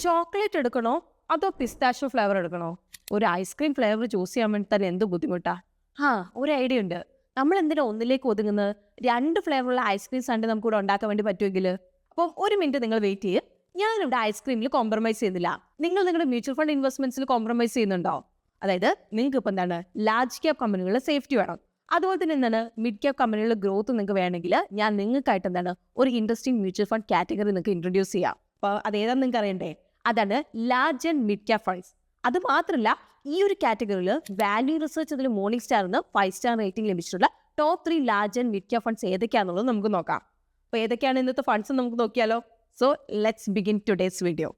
Chocolate എടുക്കണോ അതോ pistachio flavour എടുക്കണോ? ഒരു ഐസ്ക്രീം ഫ്ലേവർ ചൂസ് ചെയ്യാൻ വേണ്ടി തന്നെ എന്ത് ബുദ്ധിമുട്ടാ. ആ, ഒരു ഐഡിയ ഉണ്ട്. നമ്മൾ എന്തിനാ ഒന്നിലേക്ക് ഒതുങ്ങുന്നത്? 2 ഫ്ലേവറുള്ള ഐസ്ക്രീം സൺഡേ നമുക്ക് ഇവിടെ ഉണ്ടാക്കാൻ വേണ്ടി പറ്റുമെങ്കിൽ. അപ്പോൾ ഒരു മിനിറ്റ് നിങ്ങൾ വെയിറ്റ് ചെയ്യ്. ഞാനിവിടെ ഐസ്ക്രീമിൽ കോംപ്രമൈസ് ചെയ്യുന്നില്ല. നിങ്ങൾ നിങ്ങളുടെ മ്യൂച്വൽ ഫണ്ട് ഇൻവെസ്റ്റ്മെന്റ്സിൽ കോംപ്രമൈസ് ചെയ്യുന്നുണ്ടോ? അതായത് നിങ്ങൾക്ക് ഇപ്പം എന്താണ്, ലാർജ് ക്യാപ് കമ്പനികളുടെ സേഫ്റ്റി വേണം. അതുപോലെ തന്നെ എന്താണ്, മിഡ് ക്യാപ് കമ്പനികളുടെ ഗ്രോത്ത് നിങ്ങൾക്ക് വേണമെങ്കിൽ ഞാൻ നിങ്ങൾക്കായിട്ട് എന്താണ് ഒരു ഇൻട്രസ്റ്റിംഗ് മ്യൂച്വൽ ഫണ്ട് കാറ്റഗറി നിങ്ങൾക്ക് ഇൻട്രൊഡ്യൂസ് ചെയ്യാം. അപ്പോൾ അതേതാണെന്ന് നിങ്ങൾക്ക് അറിയണ്ടേ? അതാണ് large and mid cap funds. അത് മാത്രമല്ല, ഈ ഒരു കാറ്റഗറിയിൽ വാല്യൂ റിസർച്ച് അതിൽ മോർണിംഗ് സ്റ്റാറിന് 5 സ്റ്റാർ റേറ്റിംഗ് ലഭിച്ചിട്ടുള്ള top 3 large and mid cap funds ഏതൊക്കെയാണെന്നുള്ളത് നമുക്ക് നോക്കാം. അപ്പോൾ ഏതൊക്കെയാണ് ഇന്നത്തെ ഫണ്ട്സ് നമുക്ക് നോക്കിയാലോ. So let's begin today's video.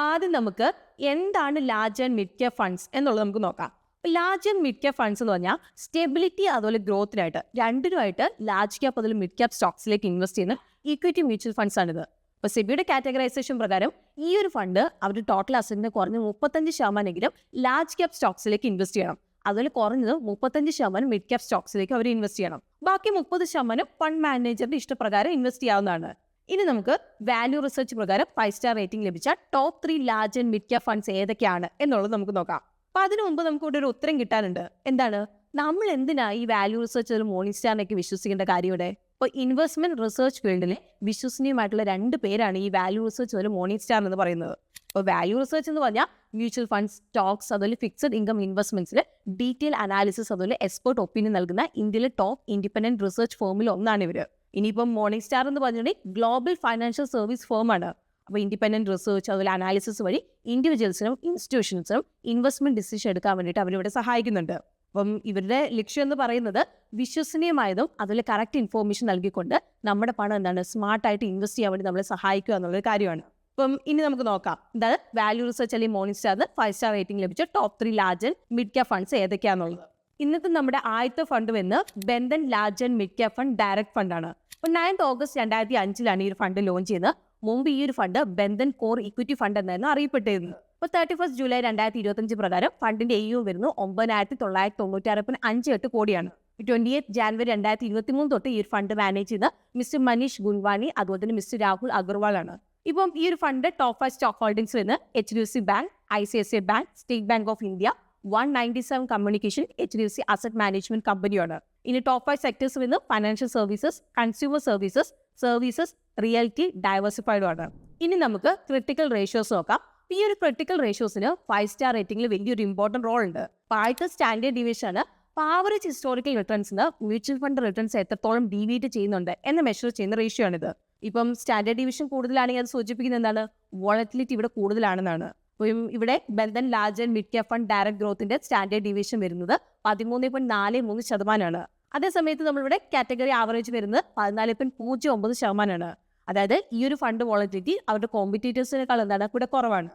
ആദ്യം നമുക്ക് എന്താണ് large and mid cap funds എന്നുള്ളത് നമുക്ക് നോക്കാം. Large and mid cap funds എന്ന് പറഞ്ഞാൽ സ്റ്റെബിലിറ്റി അതുപോലെ ഗ്രോത്തിനായിട്ട് രണ്ടിനുമായിട്ട് ലാർജ് ക്യാപ് അതുപോലെ മിഡ് ക്യാപ് സ്റ്റോക്സിലേക്ക് ഇൻവെസ്റ്റ് ചെയ്യുന്ന ഈക്വിറ്റി മ്യൂച്വൽ ഫണ്ട്സ് ആണിത്. ഇപ്പോൾ സെബിയുടെ കാറ്റഗറൈസേഷൻ പ്രകാരം ഈ ഒരു ഫണ്ട് അവരുടെ ടോട്ടൽ അസറ്റിന്റെ കുറഞ്ഞ് 35% ലാർജ് ക്യാപ് സ്റ്റോക്സിലേക്ക് ഇൻവെസ്റ്റ് ചെയ്യണം. അതുപോലെ കുറഞ്ഞത് 35% മിഡ് ക്യാപ് സ്റ്റോക്സിലേക്ക് അവർ ഇൻവെസ്റ്റ് ചെയ്യണം. ബാക്കി 30% ഫണ്ട് മാനേജറിന്റെ ഇഷ്ടപ്രകാരം ഇൻവെസ്റ്റ് ചെയ്യാവുന്നതാണ്. ഇനി നമുക്ക് വാല്യൂ റിസർച്ച് പ്രകാരം 5 സ്റ്റാർ റേറ്റിംഗ് ലഭിച്ച top 3 large and mid cap funds ഏതൊക്കെയാണ് എന്നുള്ളത് നമുക്ക് നോക്കാം. അപ്പൊ അതിനു മുമ്പ് നമുക്ക് ഇവിടെ ഒരു ഉത്തരം കിട്ടാനുണ്ട്. എന്താണ്, നമ്മൾ എന്തിനാ ഈ വാല്യൂ റിസർച്ച് മോർണിംഗ് സ്റ്റാറിനൊക്കെ വിശ്വസിക്കേണ്ട കാര്യം ഇവിടെ? ഇപ്പോൾ ഇൻവെസ്റ്റ്മെന്റ് റിസർച്ച് ഫീൽഡിലെ വിശ്വസനീയമായിട്ടുള്ള 2 പേരാണ് ഈ വാല്യൂ റിസർച്ച് അതുപോലെ മോർണിംഗ് സ്റ്റാർ എന്ന് പറയുന്നത്. ഇപ്പോൾ വാല്യൂ റിസർച്ച് എന്ന് പറഞ്ഞാൽ മ്യൂച്വൽ ഫണ്ട്സ്, സ്റ്റോക്സ് അതുപോലെ ഫിക്സഡ് ഇൻകം ഇൻവെസ്റ്റ്മെന്റ്സിൽ ഡീറ്റെയിൽ അനാലിസിസ് അതുപോലെ എക്സ്പെർട്ട് ഒപ്പീനിയൻ നൽകുന്ന ഇന്ത്യയിലെ ടോപ്പ് ഇൻഡിപെൻഡന്റ് റിസർച്ച് ഫേമിൽ ഒന്നാണ് ഇവർ. ഇനിയിപ്പം മോർണിംഗ് സ്റ്റാർ എന്ന് പറഞ്ഞിട്ടുണ്ടെങ്കിൽ ഗ്ലോബൽ ഫൈനാൻഷ്യൽ സർവീസ് ഫേമാണ്. അപ്പോൾ ഇൻഡിപെൻഡന്റ് റിസർച്ച് അതുപോലെ അനാലിസിസ് വഴി ഇൻഡിവിജ്വൽസിനും ഇൻസ്റ്റിറ്റ്യൂഷൻസിനും ഇൻവെസ്റ്റ്മെന്റ് ഡിസിഷൻ എടുക്കാൻ വേണ്ടിയിട്ട് അവരിവിടെ സഹായിക്കുന്നുണ്ട്. അപ്പം ഇവരുടെ ലക്ഷ്യം എന്ന് പറയുന്നത് വിശ്വസനീയമായതും അതുപോലെ കറക്റ്റ് ഇൻഫോർമേഷൻ നൽകിക്കൊണ്ട് നമ്മുടെ പണം എന്താണ് സ്മാർട്ടായിട്ട് ഇൻവെസ്റ്റ് ചെയ്യാൻ വേണ്ടി നമ്മളെ സഹായിക്കുക എന്നുള്ളൊരു കാര്യമാണ്. അപ്പം ഇനി നമുക്ക് നോക്കാം, അതായത് വാല്യൂ റിസർച്ച് അല്ലെങ്കിൽ മോർണിംഗ് സ്റ്റാറിന് 5 സ്റ്റാർ റേറ്റിംഗ് ലഭിച്ച top 3 large and mid cap funds ഏതൊക്കെയാണെന്നുള്ളത്. ഇന്നത്തെ നമ്മുടെ ആദ്യത്തെ ഫണ്ട് വന്ന് Bandhan large and mid cap fund direct ഫണ്ടാണ്. അപ്പോൾ 9 ഓഗസ്റ്റ് 2005 ഈ ഒരു ഫണ്ട് ലോഞ്ച് ചെയ്തത്. മുമ്പ് ഈ ഒരു fund Bandhan core equity fund എന്നായിരുന്നു അറിയപ്പെട്ടിരുന്നത്. അപ്പോൾ 31 ജൂലൈ 2025 പ്രകാരം ഫണ്ടിന്റെ AUM വരുന്നു 9,996.58 കോടിയാണ്. 28 ജാനുവരി 2023 തൊട്ട് ഈ ഒരു ഫണ്ട് മാനേജ് ചെയ്ത മിസ്റ്റർ മനീഷ് ഗുൻവാനി അതുപോലെ തന്നെ മിസ്റ്റർ രാഹുൽ അഗർവാൾ ആണ്. ഇപ്പം ഈ ഒരു ഫണ്ട് ടോപ്പ് 5 സ്റ്റോക്ക് ഹോൾഡിംഗ്സ് വരുന്ന HDFC bank, ICICI bank, state bank of India, 197 communication, HDFC asset management കമ്പനിയാണ്. ഇനി ടോപ്പ് 5 സെക്ടേഴ്സ് വരുന്ന financial services, consumer services, services, realty, diversified ആണ്. ഇനി നമുക്ക് ക്രിട്ടിക്കൽ റേഷ്യോസ് നോക്കാം. ഈ ഒരു ക്രിട്ടിക്കൽ റേഷ്യോസിന് 5 സ്റ്റാർ റേറ്റിംഗിൽ വലിയൊരു ഇമ്പോർട്ടന്റ് റോൾ ഉണ്ട്. ആദ്യത്തെ സ്റ്റാൻഡേർഡ് ഡീവിയേഷൻ ആണ്. ആവറേജ് ഹിസ്റ്റോറിക്കൽ റിട്ടേൺസിന് മ്യൂച്വൽ ഫണ്ട് റിട്ടേൺസ് എത്രത്തോളം ഡീവിയേറ്റ് ചെയ്യുന്നുണ്ട് എന്ന് മെഷർ ചെയ്യുന്ന റേഷ്യോ ആണിത്. ഇപ്പം സ്റ്റാൻഡേർഡ് ഡീവിയേഷൻ കൂടുതലാണെങ്കിൽ അത് സൂചിപ്പിക്കുന്നത് എന്താണ്, വോളറ്റിലിറ്റി ഇവിടെ കൂടുതലാണെന്നാണ്. അപ്പം ഇവിടെ Bandhan large and mid cap fund direct ഗ്രോത്തിന്റെ സ്റ്റാൻഡേർഡ് ഡീവിയേഷൻ വരുന്നത് 13.43%. അതേസമയത്ത് നമ്മളിവിടെ കാറ്റഗറി ആവറേജ് വരുന്നത് 14.09%. അതായത് ഈ ഒരു ഫണ്ട് വോളറ്റിലിറ്റി അവരുടെ കോമ്പറ്റീറ്റേഴ്സിനേക്കാൾ എന്താണ് ഇവിടെ കുറവാണ്.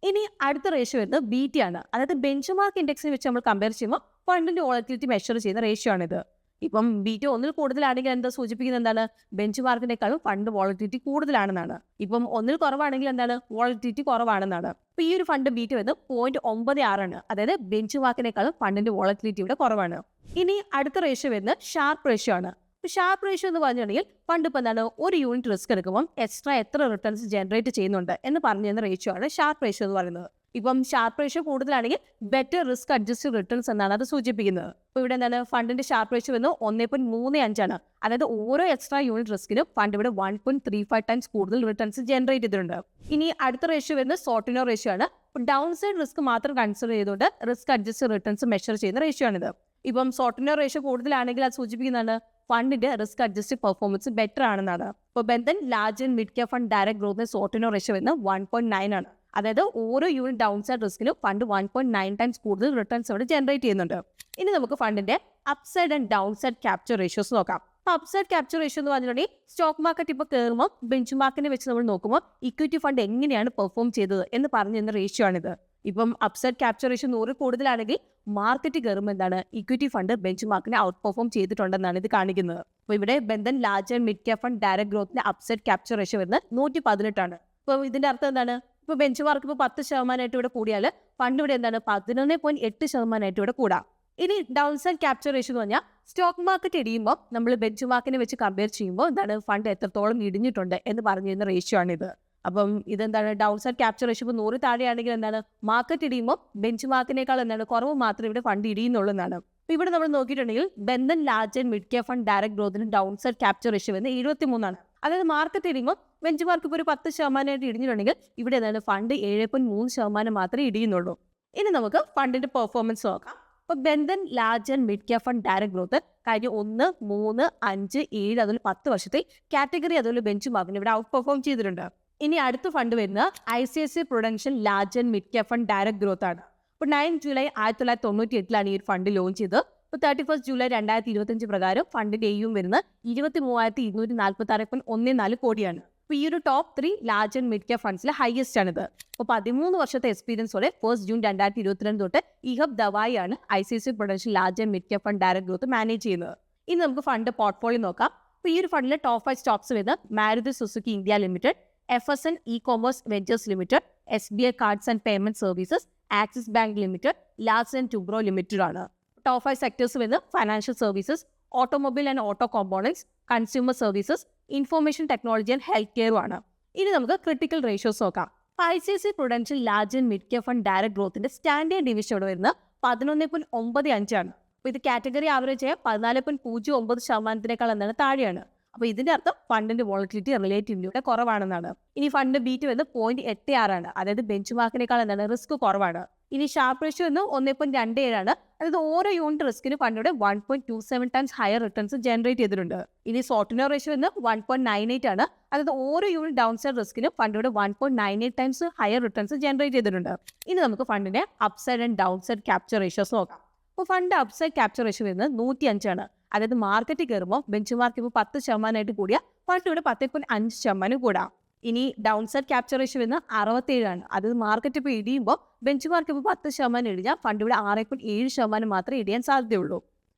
ഇനി അടുത്ത റേഷ്യോ വരുന്നത് BT ആണ്. അതായത് ബെഞ്ച് മാർക്ക് ഇൻഡെക്സിനെ വെച്ച് നമ്മൾ കമ്പയർ ചെയ്യുമ്പോൾ ഫണ്ടിന്റെ വോളറ്റിലിറ്റി മെഷർ ചെയ്യുന്ന റേഷ്യോ ആണിത്. ഇപ്പം BT 1 കൂടുതലാണെങ്കിൽ എന്താ സൂചിപ്പിക്കുന്നത്, എന്താണ്, ബെഞ്ച് മാർക്കിനേക്കാളും ഫണ്ട് വോളറ്റിലിറ്റി കൂടുതലാണെന്നാണ്. ഇപ്പം 1 കുറവാണെങ്കിൽ എന്താണ്, വോളറ്റിലിറ്റി കുറവാണെന്നാണ്. അപ്പോൾ ഈ ഒരു ഫണ്ട് BT വരുന്നത് 0.96 ആണ്. അതായത് ബെഞ്ച് മാർക്കിനേക്കാളും ഫണ്ടിന്റെ വോളറ്റിലിറ്റി ഇവിടെ കുറവാണ്. ഇനി അടുത്ത റേഷ്യോ വരുന്നത് ഷാർപ്പ് റേഷ്യോ ആണ്. ഷാർപ്പ് റേഷ്യോ എന്ന് പറഞ്ഞിട്ടുണ്ടെങ്കിൽ ഫണ്ട് ഇപ്പം എന്താണ് ഒരു യൂണിറ്റ് റിസ്ക് എടുക്കുമ്പോൾ എക്സ്ട്രാ എത്ര റിട്ടേൺസ് ജനറേറ്റ് ചെയ്യുന്നുണ്ട് എന്ന് പറഞ്ഞു തരുന്ന റേഷ്യോ ആണ് ഷാർപ്പ് റേഷ്യോ എന്ന് പറയുന്നത്. ഇപ്പം ഷാർപ്പ് റേഷ്യോ കൂടുതലാണെങ്കിൽ ബെറ്റർ റിസ്ക് അഡ്ജസ്റ്റഡ് റിട്ടേൺസ് എന്നാണ് അത് സൂചിപ്പിക്കുന്നത്. അപ്പോൾ ഇവിടെ എന്താണ് ഫണ്ടിന്റെ ഷാർപ്പ് റേഷ്യോ വരുന്നത് 1.35 ആണ്. അതായത് ഓരോ എക്സ്ട്രാ യൂണിറ്റ് റിസ്കിനും ഫണ്ട് ഇവിടെ 1.35 ടൈംസ് കൂടുതൽ റിട്ടേൺസ് ജനറേറ്റ് ചെയ്തിട്ടുണ്ട്. ഇനി അടുത്ത റേഷ്യോ വരുന്നത് സോർട്ടിനോ റേഷ്യോ ആണ്. ഡൗൺ സൈഡ് റിസ്ക് മാത്രം കൺസിഡർ ചെയ്തുകൊണ്ട് റിസ്ക് അഡ്ജസ്റ്റഡ് റിട്ടേൺസ് മെഷർ ചെയ്യുന്ന റേഷ്യോ ആണിത്. ഇപ്പം സോർട്ടിനോ റേഷ്യോ കൂടുതലാണെങ്കിൽ അത് സൂചിപ്പിക്കുന്നതാണ് ഫണ്ടിന്റെ റിസ്ക് അഡ്ജസ്റ്റഡ് പെർഫോമൻസ് ബെറ്റർ ആണെന്നാണ്. ഇപ്പോൾ Bandhan large and mid cap fund direct ഗ്രോത്തിന് സോർട്ടിനോ റേഷ്യോ വരുന്നത് 1.9 ആണ്. അതായത് ഓരോ യൂണിറ്റ് ഡൗൺ സൈഡ് റിസ്കിലും ഫണ്ട് 1.9 ടൈംസ് കൂടുതൽ റിട്ടേൺസ് അവിടെ ജനറേറ്റ് ചെയ്യുന്നുണ്ട്. ഇനി നമുക്ക് ഫണ്ടിന്റെ upside and down side capture ratios നോക്കാം. അപ്സൈഡ് ക്യാപ്ചർ റേഷ്യോ എന്ന് പറഞ്ഞിട്ടുണ്ടെങ്കിൽ സ്റ്റോക്ക് മാർക്കറ്റ് ഇപ്പോൾ കയറുമ്പോൾ ബെഞ്ച് മാർക്കിനെ വെച്ച് നമ്മൾ നോക്കുമ്പോൾ ഇക്വിറ്റി ഫണ്ട് എങ്ങനെയാണ് പെർഫോം ചെയ്തത് എന്ന് പറഞ്ഞു തരുന്ന റേഷ്യോ ആണിത്. ഇപ്പം അപ്സൈഡ് ക്യാപ്ചർ റേഷ്യോ 100 കൂടുതലാണെങ്കിൽ മാർക്കറ്റ് കയറുമ്പോൾ എന്താണ് ഇക്വിറ്റി ഫണ്ട് ബെഞ്ച് മാർക്കിനെ ഔട്ട് പെർഫോം ചെയ്തിട്ടുണ്ടെന്നാണ് ഇത് കാണിക്കുന്നത്. അപ്പോൾ ഇവിടെ Bandhan large and mid cap fund direct ഗ്രോത്തിന്റെ അപ്സൈഡ് ക്യാപ്ചർ റേഷ്യോ വരുന്നത് 118 ആണ്. അപ്പോൾ ഇതിന്റെ അർത്ഥം എന്താണ്, ഇപ്പോൾ ബെഞ്ച് മാർക്ക് ഇപ്പോൾ 10% ഇവിടെ കൂടിയാൽ ഫണ്ട് ഇവിടെ എന്താണ് 11.8% ഇവിടെ കൂടാം. ഇനി ഡൗൺ സൈഡ് ക്യാപ്ചർ റേഷ്യോ എന്ന് പറഞ്ഞാൽ സ്റ്റോക്ക് മാർക്കറ്റ് ഇടിയുമ്പോൾ നമ്മൾ ബെഞ്ച് മാർക്കിനെ വെച്ച് കമ്പയർ ചെയ്യുമ്പോൾ എന്താണ് ഫണ്ട് എത്രത്തോളം ഇടിഞ്ഞിട്ടുണ്ട് എന്ന് പറഞ്ഞിരുന്ന റേഷ്യോ ആണിത്. അപ്പം ഇതെന്താണ് ഡൗൺ സൈഡ് ക്യാപ്ചർ റേഷ്യോ ഇപ്പോൾ 100 താഴെയാണെങ്കിൽ എന്താണ് മാർക്കറ്റ് ഇടിയുമ്പോൾ ബെഞ്ച് മാർക്കിനേക്കാൾ എന്താണ് കുറവ് മാത്രമേ ഇവിടെ ഫണ്ട് ഇടിയുന്നുള്ളൂ എന്നാണ്. അപ്പോൾ ഇവിടെ നമ്മൾ നോക്കിയിട്ടുണ്ടെങ്കിൽ Bandhan large and mid cap fund direct ഗ്രോത്തിന് ഡൗൺ സൈഡ് ക്യാപ്ചർ റേഷ്യോ എന്ന് 73 അതായത് മാർക്കറ്റ് ഇടിയുമ്പോൾ ബെഞ്ച് മാർക്ക് ഇപ്പോൾ ഒരു 10% ഇടിഞ്ഞിട്ടുണ്ടെങ്കിൽ ഇവിടെ എന്താണ് ഫണ്ട് 7.3% മാത്രമേ ഇടിയുന്നുള്ളൂ. ഇനി നമുക്ക് ഫണ്ടിന്റെ പെർഫോമൻസ് നോക്കാം. അപ്പോൾ Bandhan large and mid cap fund direct growth കഴിഞ്ഞ 1, 3, 5, 7 അതുപോലെ 10 വർഷത്തെ കാറ്റഗറി അതുപോലെ ബെഞ്ച് മാർക്കിന് ഇവിടെ ഔട്ട് പെർഫോം ചെയ്തിട്ടുണ്ട്. ഇനി അടുത്ത ഫണ്ട് വരുന്നത് ICICI Prudential large and mid cap fund direct growth ആണ്. ഇപ്പോൾ 9 ജൂലൈ 1998 ഈ ഒരു ഫണ്ട് ലോഞ്ച് ചെയ്തത്. ഇപ്പോൾ 31 ജൂലൈ 2025 പ്രകാരം ഫണ്ടിന്റെ AUM വരുന്നത് 23,246.14 കോടിയാണ്. അപ്പോൾ ഈ ഒരു top 3 large and mid cap ഫണ്ട്സിലെ ഹയസ്റ്റ് ആണിത്. അപ്പോൾ 13 വർഷത്തെ എക്സ്പീരിയൻസോടെ 1 ജൂൺ 2022 തൊട്ട് ഇഹബ് ദവായി ആണ് ICICI Prudential large and mid cap fund direct growth manage ചെയ്യുന്നത്. ഇനി നമുക്ക് ഫണ്ട് പോർട്ട്ഫോളിയോ നോക്കാം. അപ്പോൾ ഈ ഒരു ഫണ്ടിലെ ടോപ്പ് 5 സ്റ്റോക്സ് വരുന്നത് Maruti Suzuki India limited, FSN e-commerce ventures limited, SBI cards and payment services, Axis bank limited, Larsen and Toubro limited ആണ്. Top 5 sectors വരുന്നത് financial services, automobile and auto components, consumer services, information technology and health കെയറും ആണ്. ഇനി നമുക്ക് critical ratios നോക്കാം. ICICI Prudential large and mid cap fund direct ഗ്രോത്തിന്റെ standard deviation ഇവിടെ വരുന്നത് 11.95 ആണ്. അപ്പോൾ ഇത് കാറ്റഗറി ആവറേജ് ആയ 14.09% എന്താണ് താഴെയാണ്. അപ്പോൾ ഇതിന്റെ അർത്ഥം ഫണ്ടിന്റെ വോളറ്റിലിറ്റി റിലേറ്റീവ്ലി ഇവിടെ കുറവാണെന്നാണ്. ഇനി ഫണ്ട് ബീറ്റ് വരുന്നത് 0.86 ആണ്, അതായത് ബെഞ്ച് മാർക്കിനേക്കാൾ എന്താണ് റിസ്ക് കുറവാണ്. ഇനി ഷാർപ്പ് റേഷ്യോ എന്ന് 1.27 ആണ്, അതായത് ഓരോ യൂണിറ്റ് റിസ്കിന് ഫണ്ടിയുടെ 1.27 ടൈംസ് ഹയർ റിട്ടേൺസ് ജനറേറ്റ് ചെയ്തിട്ടുണ്ട്. ഇനി സോർട്ടിനർ റേഷ്യോ എന്ന് 1.98 ആണ്, അതായത് ഓരോ യൂണിറ്റ് ഡൗൺ സൈഡ് റിസ്കിന് ഫണ്ടിയുടെ 1.98 ടൈംസ് ഹയർ റിട്ടേൺസ് ജനറേറ്റ് ചെയ്തിട്ടുണ്ട്. ഇനി നമുക്ക് ഫണ്ടിന്റെ upside and down side capture ratios നോക്കാം. അപ്പോൾ ഫണ്ട് അപ്സൈഡ് ക്യാപ്ചർ റേഷ്യോ വരുന്നത് 105 ആണ്, അതായത് മാർക്കറ്റ് കയറുമ്പോൾ ബെഞ്ച് മാർക്ക് ഇപ്പോൾ 10% കൂടിയ ഫണ്ട് ഇവിടെ 10.5% കൂടാം. ഇനി ഡൗൺ സൈഡ് ക്യാപ്ചർ റേഷ്യോ വരുന്നത് 67 ആണ്, അതായത് മാർക്കറ്റ് ഇപ്പോൾ ഇടിയുമ്പോൾ ബെഞ്ച് മാർക്ക് ഇപ്പോൾ 10% ഇടിഞ്ഞാൽ ഫണ്ട് ഇവിടെ 6.7% മാത്രമേ ഇടിയാൻ സാധ്യതയുള്ളൂ.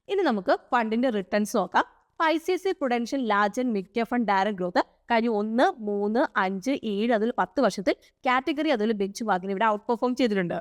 ഇനി നമുക്ക് ഫണ്ടിന്റെ റിട്ടേൺസ് നോക്കാം. ICICI Prudential large and mid cap fund direct growth കഴിഞ്ഞ 1, 3, 5, 7 അതിൽ 10 വർഷത്തിൽ കാറ്റഗറി അതിൽ ബെഞ്ച് മാർക്കിന് ഇവിടെ ഔട്ട് പെർഫോം ചെയ്തിട്ടുണ്ട്.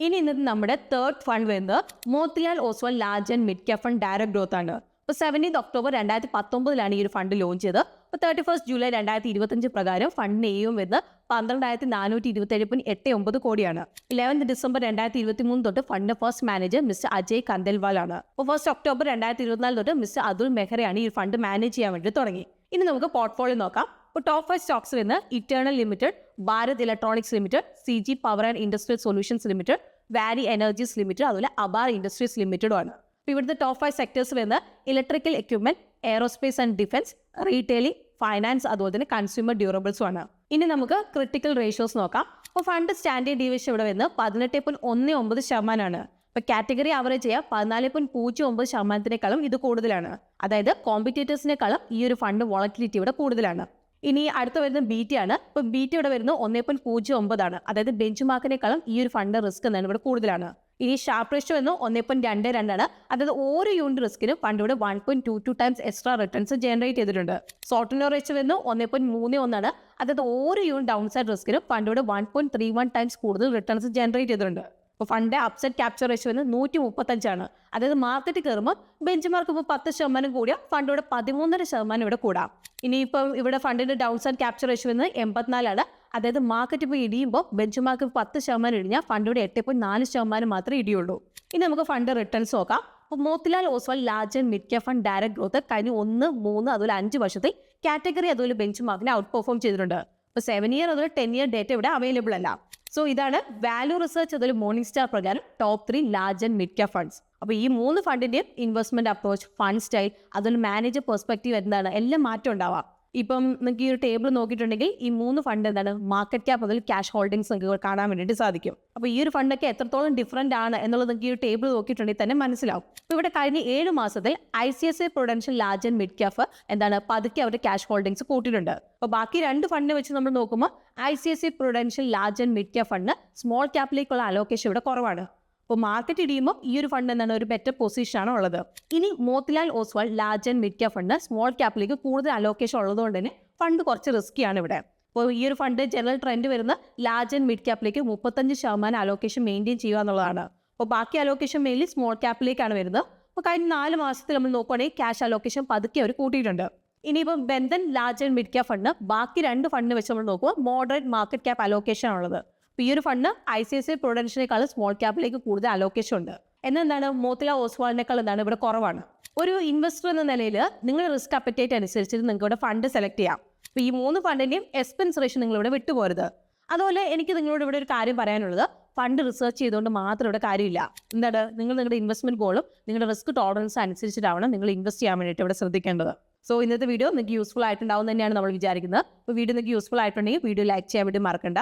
ഇനി ഇന്നത്തെ നമ്മുടെ തേർഡ് ഫണ്ട് വരുന്നത് Motilal Oswal large and mid cap fund direct growth ആണ്. ഇപ്പോൾ 17 ഒക്ടോബർ 2019 ഈ ഒരു ഫണ്ട് ലോഞ്ച് ചെയ്തത്. അപ്പോൾ 31 ജൂലൈ 2025 പ്രകാരം ഫണ്ടിന് AUM വരുന്നത് 12,427.89 കോടിയാണ്. 11 ഡിസംബർ 2023 തൊട്ട് ഫണ്ടിന്റെ ഫസ്റ്റ് മാനേജർ മിസ്റ്റർ അജയ് കന്ദൽവാൾ ആണ്. അപ്പോൾ 1 ഒക്ടോബർ 2024 തൊട്ട് മിസ്റ്റർ അതുൽ മെഹ്റയാണ് ഈ ഫണ്ട് മാനേജ് ചെയ്യാൻ വേണ്ടി തുടങ്ങി. ഇനി നമുക്ക് പോർട്ട്ഫോളിയോ നോക്കാം. ഇപ്പോൾ ടോപ്പ് 5 സ്റ്റോക്സ് വരുന്നത് eternal limited, Bharat electronics limited, CG power and industrial solutions limited, വാരി എനർജീസ് ലിമിറ്റഡ്, അതുപോലെ അബാർ ഇൻഡസ്ട്രീസ് ലിമിറ്റഡും ആണ്. ഇപ്പോൾ ഇവിടുത്തെ ടോപ്പ് 5 സെക്ടേഴ്സ് വരുന്നത് electrical equipment, aerospace and defence, retailing, finance, അതുപോലെ തന്നെ കൺസ്യൂമർ ഡ്യൂറബിൾസും ആണ്. ഇനി നമുക്ക് ക്രിട്ടിക്കൽ റേഷ്യോസ് നോക്കാം. അപ്പോൾ ഫണ്ട് സ്റ്റാൻഡേർഡ് ഡീവിയേഷൻ ഇവിടെ വരുന്നത് 18.19% ആണ്. ഇപ്പോൾ കാറ്റഗറി ആവറേജ് ചെയ്യുക 14.09%-നേക്കാളും ഇത് കൂടുതലാണ്, അതായത് കോമ്പറ്റേറ്റേഴ്സിനേക്കാളും ഈ ഒരു ഫണ്ട് വോളറ്റിലിറ്റി ഇവിടെ കൂടുതലാണ്. ഇനി അടുത്ത വരുന്നത് BT ആണ്. ഇപ്പോൾ BT ഇവിടെ വരുന്നത് 1.09 ആണ്, അതായത് ബെഞ്ച് മാർക്കിനേക്കാളും ഈ ഒരു ഫണ്ട് റിസ്ക് എന്നാണ് ഇവിടെ കൂടുതലാണ്. ഇനി ഷാർപ്പ് റേഷ്യോ എന്ന് 1.22 ആണ്, അതായത് ഓരോ യൂണിറ്റ് റിസ്കിനും ഫണ്ട് ഇവിടെ 1.22 ടൈംസ് എക്സ്ട്രാ റിട്ടേൺസ് ജനറേറ്റ് ചെയ്തിട്ടുണ്ട്. സോർട്ടിനർ റേഷ്യോ വരുന്നത് 1.31 ആണ്, അതായത് ഓരോ യൂണിറ്റ് ഡൗൺ സൈഡ് റിസ്കിനും ഫണ്ട് ഇവിടെ 1.31 ടൈംസ് കൂടുതൽ റിട്ടേൺസ് ജനറേറ്റ് ചെയ്തിട്ടുണ്ട്. അപ്പോൾ ഫണ്ട് അപ്സൈഡ് ക്യാപ്ചർ റേഷ്യോ വരുന്നത് 135 ആണ്, അതായത് മാർക്കറ്റ് കയറുമ്പോൾ ബെഞ്ച് മാർക്ക് ഇപ്പോൾ 10% കൂടിയ ഫണ്ട് ഇവിടെ 13.5% ഇവിടെ കൂടാം. ഇനിയിപ്പം ഇവിടെ ഫണ്ടിന്റെ ഡൗൺ സൈഡ് ക്യാപ്ചർ റേഷ്യോ വരുന്നത് 84 ആണ്, അതായത് മാർക്കറ്റ് ഇപ്പോൾ ഇടിയുമ്പോൾ ബെഞ്ച് മാർക്ക് 10% ഇടിഞ്ഞാൽ ഫണ്ട് ഇവിടെ 8.4% മാത്രമേ ഇടിയുള്ളൂ. ഇനി നമുക്ക് ഫണ്ട് റിട്ടേൺസ് നോക്കാം. അപ്പോൾ Motilal Oswal large and mid cap fund direct growth കഴിഞ്ഞ 1, 3 അതുപോലെ 5 വർഷത്തിൽ കാറ്റഗറി അതുപോലെ ബെഞ്ച് മാർക്കിനെ ഔട്ട് പെർഫോം ചെയ്തിട്ടുണ്ട്. ഇപ്പോൾ 7 ഇയർ അതുപോലെ 10 ഇയർ ഡേറ്റ ഇവിടെ അവൈലബിൾ അല്ല. സോ ഇതാണ് വാല്യൂ റിസർച്ച് അതുപോലെ മോർണിംഗ് സ്റ്റാർ പ്രകാരം top 3 large and mid cap funds. അപ്പോൾ ഈ 3 ഫണ്ടിന്റെയും ഇൻവെസ്റ്റ്മെന്റ് അപ്രോച്ച്, ഫണ്ട് സ്റ്റൈൽ, അതുപോലെ മാനേജർ പെർസ്പെക്റ്റീവ് എന്താണ് എല്ലാം മാറ്റം ഉണ്ടാവാം. ഇപ്പം നിങ്ങൾക്ക് ഈ ഒരു ടേബിൾ നോക്കിയിട്ടുണ്ടെങ്കിൽ ഈ 3 ഫണ്ട് എന്താണ് മാർക്കറ്റ് ക്യാപ്പ് അതിൽ ക്യാഷ് ഹോൾഡിംഗ്സ് നിങ്ങൾക്ക് കാണാൻ വേണ്ടിയിട്ട് സാധിക്കും. അപ്പോൾ ഈ ഒരു ഫണ്ടൊക്കെ എത്രത്തോളം ഡിഫറൻറ്റ് ആണ് എന്നുള്ളത് നിങ്ങൾക്ക് ഈ ഒരു ടേബിൾ നോക്കിയിട്ടുണ്ടെങ്കിൽ തന്നെ മനസ്സിലാവും. അപ്പോൾ ഇവിടെ കഴിഞ്ഞ 7 മാസത്തിൽ ICICI Prudential large and mid cap എന്താണ് പതുക്കെ അവരുടെ ക്യാഷ് ഹോൾഡിംഗ്സ് കൂട്ടിയിട്ടുണ്ട്. അപ്പോൾ ബാക്കി 2 ഫണ്ടിനെ വെച്ച് നമ്മൾ നോക്കുമ്പോൾ ICICI Prudential large and mid cap fund small ക്യാപ്പിലേക്കുള്ള അലോക്കേഷൻ ഇവിടെ കുറവാണ്. അപ്പോൾ മാർക്കറ്റ് ഇടിയുമ്പോൾ ഈ ഒരു ഫണ്ട് എന്താണ് ഒരു ബെറ്റർ പൊസിഷനാണ് ഉള്ളത്. ഇനി Motilal Oswal large and mid cap fund small ക്യാപ്പിലേക്ക് കൂടുതൽ അലോക്കേഷൻ ഉള്ളതുകൊണ്ട് തന്നെ ഫണ്ട് കുറച്ച് റിസ്ക്കിയാണ് ഇവിടെ. അപ്പോൾ ഈ ഒരു ഫണ്ട് ജനറൽ ട്രെൻഡ് വരുന്ന ലാർജ് ആൻഡ് മിഡ് ക്യാപ്പിലേക്ക് 35% അലോക്കേഷൻ മെയിൻറ്റെയിൻ ചെയ്യുക എന്നുള്ളതാണ്. അപ്പോൾ ബാക്കി അലോക്കേഷൻ മെയിൻലി സ്മോൾ ക്യാപ്പിലേക്കാണ് വരുന്നത്. അപ്പോൾ കഴിഞ്ഞ 4 മാസത്തിൽ നമ്മൾ നോക്കുകയാണെങ്കിൽ ക്യാഷ് അലോക്കേഷൻ പതുക്കെ അവർ കൂട്ടിയിട്ടുണ്ട്. ഇനിയിപ്പം Bandhan large and mid cap fund, ബാക്കി 2 ഫണ്ട് വെച്ച് നമ്മൾ നോക്കുമ്പോൾ മോഡറേറ്റ് മാർക്കറ്റ് ക്യാപ് അലോക്കേഷൻ ആണുള്ളത്. അപ്പോൾ ഈ ഒരു ഫണ്ട് ICICI പ്രൊഡൻഷ്യനേക്കാളും സ്മോൾ ക്യാപ്പിലേക്ക് കൂടുതൽ അലോക്കേഷൻ ഉണ്ട്. എന്താണ് മോത്തിലാൽ ഓസ്വാളിനേക്കാൾ എന്താണ് ഇവിടെ കുറവാണ്. ഒരു ഇൻവെസ്റ്റർ എന്ന നിലയിൽ നിങ്ങൾ റിസ്ക് അപ്പറ്റൈറ്റ് അനുസരിച്ച് നിങ്ങൾക്ക് ഇവിടെ ഫണ്ട് സെലക്ട് ചെയ്യാം. അപ്പോൾ ഈ 3 ഫണ്ടിൻ്റെയും എക്സ്പെൻസ് റേഷ്യോ നിങ്ങളിവിടെ വിട്ടുപോരുത്. അതുപോലെ എനിക്ക് നിങ്ങളോട് ഇവിടെ ഒരു കാര്യം പറയാനുള്ളത്, ഫണ്ട് റിസർച്ച് ചെയ്തുകൊണ്ട് മാത്രം ഇവിടെ കാര്യമില്ല. എന്താണ്, നിങ്ങൾ നിങ്ങളുടെ ഇൻവെസ്റ്റ്മെന്റ് ഗോളും നിങ്ങളുടെ റിസ്ക് ടോളറൻസ് അനുസരിച്ചിട്ടാവണം നിങ്ങൾ ഇൻവെസ്റ്റ് ചെയ്യാൻ വേണ്ടിയിട്ട് ഇവിടെ ശ്രദ്ധിക്കേണ്ടത്. സോ ഇന്നത്തെ വീഡിയോ നിങ്ങൾക്ക് യൂസ്ഫുൾ ആയിട്ടുണ്ടാവും തന്നെയാണ് നമ്മൾ വിചാരിക്കുന്നത്. അപ്പോൾ വീഡിയോ നിങ്ങൾക്ക് യൂസ്ഫുൾ ആയിട്ടുണ്ടെങ്കിൽ വീഡിയോ ലൈക്ക് ചെയ്യാൻ വേണ്ടി മറക്കണ്ട.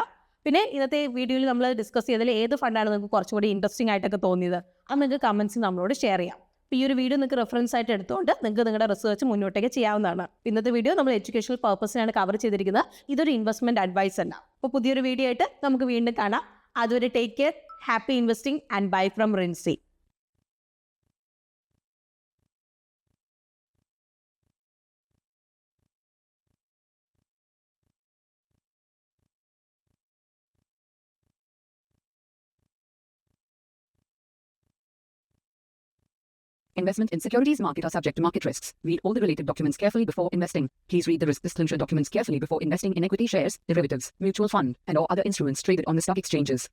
പിന്നെ ഇന്നത്തെ വീഡിയോയിൽ നമ്മൾ ഡിസ്കസ് ചെയ്തതിൽ ഏത് ഫണ്ടാണ് നിങ്ങൾക്ക് കുറച്ചുകൂടി ഇൻട്രസ്റ്റിംഗ് ആയിട്ടൊക്കെ തോന്നിയത് അത് നിങ്ങൾക്ക് കമൻസിൽ നമ്മളോട് ഷെയർ ചെയ്യാം. അപ്പോൾ ഈ ഒരു വീഡിയോ നിങ്ങൾക്ക് റെഫറൻസ് ആയിട്ട് എടുത്തുകൊണ്ട് നിങ്ങൾക്ക് നിങ്ങളുടെ റിസർച്ച് മുന്നോട്ടേക്ക് ചെയ്യാവുന്നതാണ്. ഇന്നത്തെ വീഡിയോ നമ്മൾ എഡ്യൂക്കേഷണൽ പർപ്പസിനാണ് കവർ ചെയ്തിരിക്കുന്നത്. ഇതൊരു ഇൻവെസ്റ്റ്മെന്റ് അഡ്വൈസ് അല്ല. അപ്പോൾ പുതിയൊരു വീഡിയോ ആയിട്ട് നമുക്ക് വീണ്ടും കാണാം. അതുവരെ take care, happy investing and bye from Rinsy. Investment in securities market are subject to market risks. Read all the related documents carefully before investing. Please read the risk disclosure documents carefully before investing in equity shares, derivatives, mutual fund, and or other instruments traded on the stock exchanges.